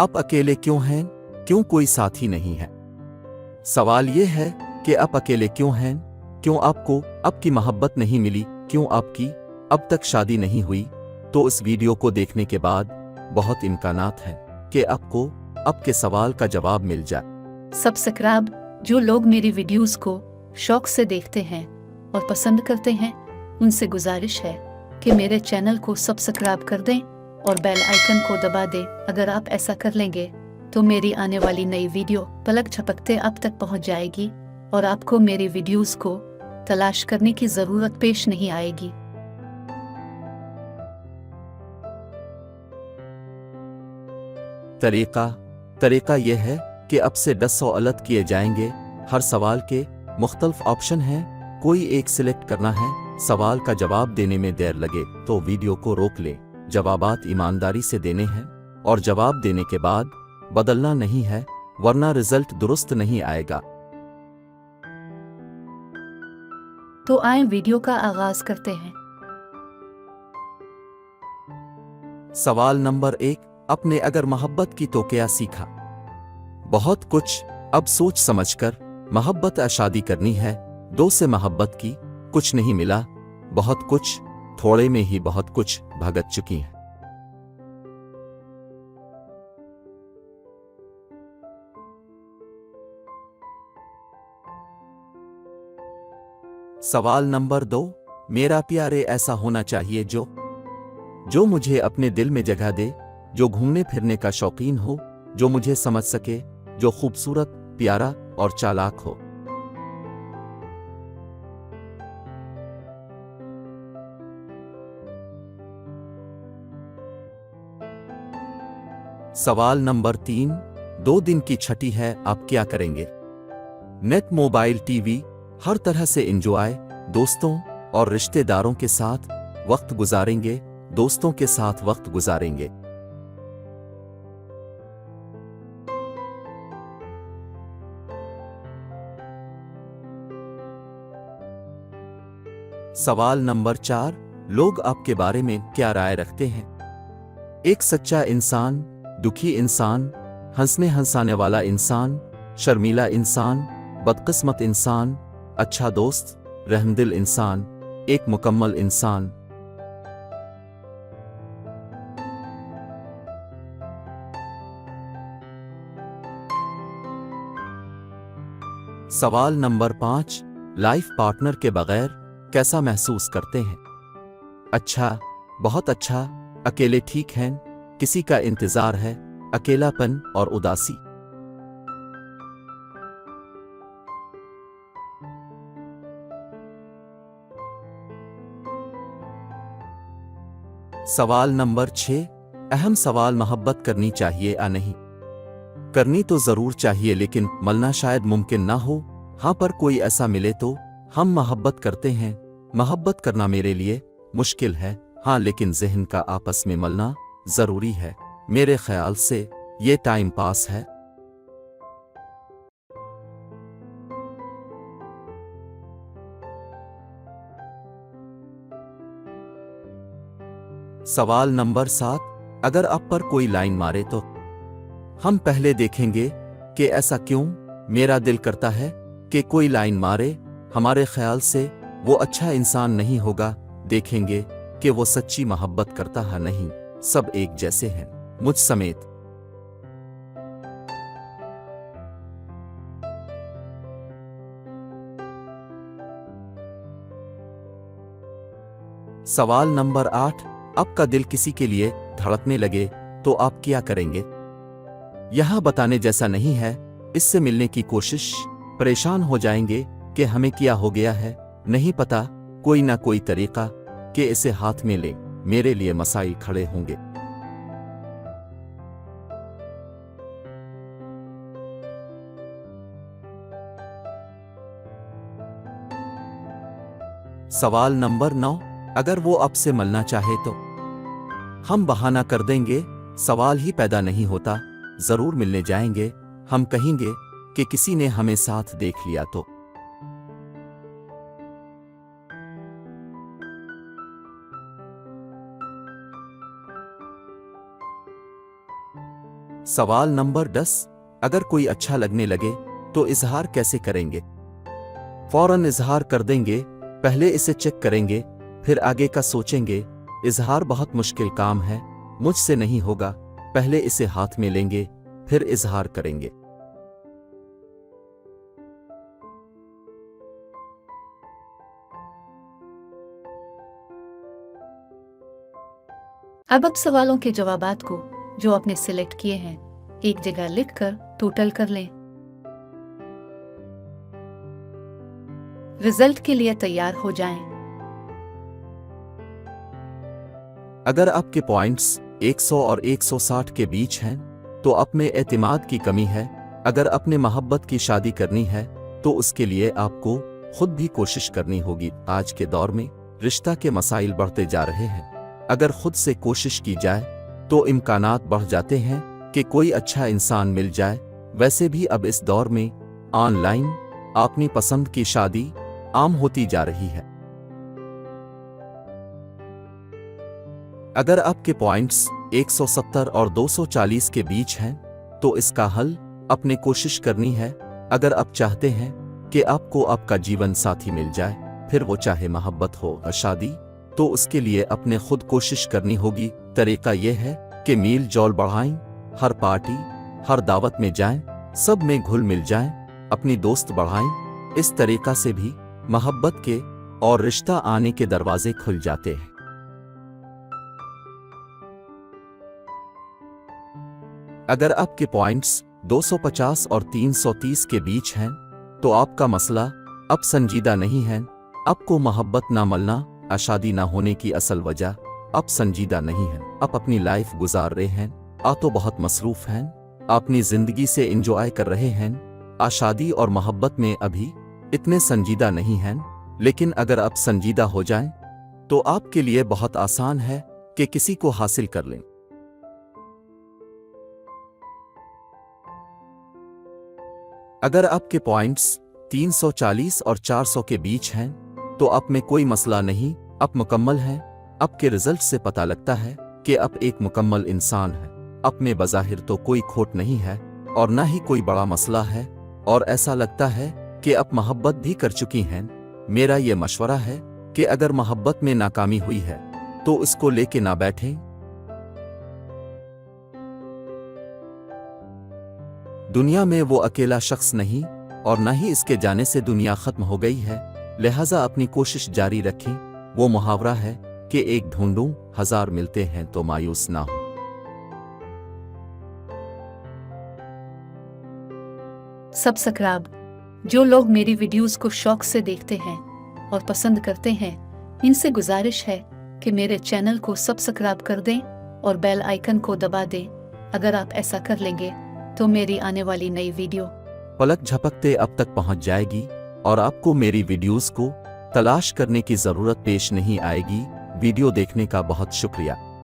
आप अकेले क्यों हैं? क्यों कोई साथी नहीं है? सवाल ये है कि आप अकेले क्यों हैं? क्यों आपको आपकी मोहब्बत नहीं मिली? क्यों आपकी अब तक शादी नहीं हुई? तो इस वीडियो को देखने के बाद बहुत इम्कानात हैं कि आपको आपके सवाल का जवाब मिल जाए। सब्सक्राइब जो लोग मेरी वीडियोस को शौक से देखते हैं और पसंद करते हैं, उनसे गुजारिश है कि मेरे चैनल को सब्सक्राइब कर दें और बेल आइकन को दबा दें। अगर आप ऐसा कर लेंगे तो मेरी आने वाली नई वीडियो पलक झपकते आप तक पहुंच जाएगी और आपको मेरी वीडियोस को तलाश करने की जरूरत पेश नहीं आएगी। तरीका यह है कि अब से 10 सवाल किए जाएंगे। हर सवाल के मुख्तलिफ ऑप्शन हैं, कोई एक सिलेक्ट करना है। सवाल का जवाब देने में देर लगे तो वीडियो को रोक ले। जवाबात ईमानदारी से देने हैं और जवाब देने के बाद बदलना नहीं है, वरना रिजल्ट दुरुस्त नहीं आएगा। तो आए वीडियो का आगाज करते हैं। सवाल नंबर 1, अपने अगर मोहब्बत की तो क्या सीखा? बहुत कुछ। अब सोच समझकर मोहब्बत शादी करनी है। 2 से मोहब्बत की, कुछ नहीं मिला। बहुत कुछ, थोड़े में ही बहुत कुछ भगत चुकी हैं। सवाल नंबर 2, मेरा प्यारे ऐसा होना चाहिए जो मुझे अपने दिल में जगह दे, जो घूमने फिरने का शौकीन हो, जो मुझे समझ सके, जो खूबसूरत, प्यारा और चालाक हो। सवाल नंबर 3, 2 दिन की छुट्टी है, आप क्या करेंगे? नेट, मोबाइल, टीवी, हर तरह से एंजॉय, दोस्तों और रिश्तेदारों के साथ वक्त गुजारेंगे। दोस्तों के साथ वक्त गुजारेंगे। सवाल नंबर 4, लोग आपके बारे में क्या राय रखते हैं? एक सच्चा इंसान, दुखी इंसान, हंसने हंसाने वाला इंसान, शर्मीला इंसान, बदकिस्मत इंसान, अच्छा दोस्त, रहमदिल इंसान, एक मुकम्मल इंसान। सवाल नंबर 5, लाइफ पार्टनर के बगैर कैसा महसूस करते हैं? अच्छा, बहुत अच्छा, अकेले ठीक हैं, किसी का इंतजार है, अकेलापन और उदासी। सवाल नंबर 6, अहम सवाल, मोहब्बत करनी चाहिए या नहीं? करनी तो जरूर चाहिए, लेकिन मलना शायद मुमकिन ना हो। हाँ, पर कोई ऐसा मिले तो हम मोहब्बत करते हैं। मोहब्बत करना मेरे लिए मुश्किल है, हाँ, लेकिन ज़हन का आपस में मलना जरूरी है। मेरे ख्याल से ये टाइम पास है। सवाल नंबर 7, अगर आप पर कोई लाइन मारे तो हम पहले देखेंगे कि ऐसा क्यों। मेरा दिल करता है कि कोई लाइन मारे, हमारे ख्याल से वो अच्छा इंसान नहीं होगा। देखेंगे कि वो सच्ची मोहब्बत करता है नहीं। सब एक जैसे हैं, मुझ समेत। सवाल नंबर 8, आपका दिल किसी के लिए धड़कने लगे तो आप क्या करेंगे? यहां बताने जैसा नहीं है। इससे मिलने की कोशिश, परेशान हो जाएंगे कि हमें क्या हो गया है, नहीं पता, कोई ना कोई तरीका कि इसे हाथ में ले। मेरे लिए मसाइल खड़े होंगे। सवाल नंबर 9, अगर वो आपसे मिलना चाहे तो हम बहाना कर देंगे। सवाल ही पैदा नहीं होता, जरूर मिलने जाएंगे। हम कहेंगे कि किसी ने हमें साथ देख लिया तो। सवाल नंबर 10, अगर कोई अच्छा लगने लगे तो इजहार कैसे करेंगे? फौरन इजहार कर देंगे? पहले इसे चेक करेंगे, फिर आगे का सोचेंगे? इजहार बहुत मुश्किल काम है, मुझसे नहीं होगा। पहले इसे हाथ में लेंगे, फिर इजहार करेंगे। अब सवालों के जवाबात को जो आपने सिलेक्ट किए हैं एक जगह लिखकर टोटल कर लें। रिजल्ट के लिए तैयार हो जाएं। अगर आपके पॉइंट्स 100 और 160 के बीच हैं तो आप में एतिमाद की कमी है। अगर अपने मोहब्बत की शादी करनी है तो उसके लिए आपको खुद भी कोशिश करनी होगी। आज के दौर में रिश्ता के मसाइल बढ़ते जा रहे हैं। अगर खुद से कोशिश की जाए तो इम्कानात बढ़ जाते हैं कि कोई अच्छा इंसान मिल जाए। वैसे भी अब इस दौर में ऑनलाइन अपनी पसंद की शादी आम होती जा रही है। अगर आपके पॉइंट्स 170 और 240 के बीच हैं तो इसका हल अपने कोशिश करनी है। अगर आप चाहते हैं कि आपको आपका जीवन साथी मिल जाए, फिर वो चाहे मोहब्बत हो या शादी, तो उसके लिए अपने खुद कोशिश करनी होगी। तरीका यह है कि मील जोल बढ़ाएं, हर पार्टी हर दावत में जाएं, सब में घुल मिल जाएं, अपनी दोस्त बढ़ाएं। इस तरीका से भी मोहब्बत के और रिश्ता आने के दरवाजे खुल जाते हैं। अगर आपके पॉइंट्स 250 और 330 के बीच हैं तो आपका मसला अब संजीदा नहीं है। आपको मोहब्बत ना मिलना या शादी ना होने की असल वजह अब संजीदा नहीं है। आप अपनी लाइफ गुजार रहे हैं, आ तो बहुत मसरूफ हैं, अपनी जिंदगी से एंजॉय कर रहे हैं। आ शादी और मोहब्बत में अभी इतने संजीदा नहीं हैं। लेकिन अगर आप संजीदा हो जाएं तो आपके लिए बहुत आसान है कि किसी को हासिल कर लें। अगर आपके पॉइंट्स 340 और 400 के बीच हैं तो आप में कोई मसला नहीं, आप मुकम्मल हैं। आपके रिजल्ट से पता लगता है कि आप एक मुकम्मल इंसान हैं। आप में बज़ाहिर तो कोई खोट नहीं है और ना ही कोई बड़ा मसला है, और ऐसा लगता है कि आप मोहब्बत भी कर चुकी हैं। मेरा ये मशवरा है कि अगर मोहब्बत में नाकामी हुई है तो इसको लेके ना बैठें। दुनिया में वो अकेला शख्स नहीं और ना ही इसके जाने से दुनिया खत्म हो गई है, लिहाजा अपनी कोशिश जारी रखें। वो मुहावरा है कि एक ढूंढूं 1000 मिलते हैं तो मायूस ना हो। सब्सक्राइब। जो लोग मेरी वीडियोस को शौक से देखते हैं और पसंद करते हैं, इनसे गुजारिश है कि मेरे चैनल को सब्सक्राइब कर दें और बेल आइकन को दबा दें। अगर आप ऐसा कर लेंगे तो मेरी आने वाली नई वीडियो पलक झपकते अब तक पहुंच जाएगी और आपको मेरी वीडियोस को तलाश करने की जरूरत पेश नहीं आएगी। वीडियो देखने का बहुत शुक्रिया।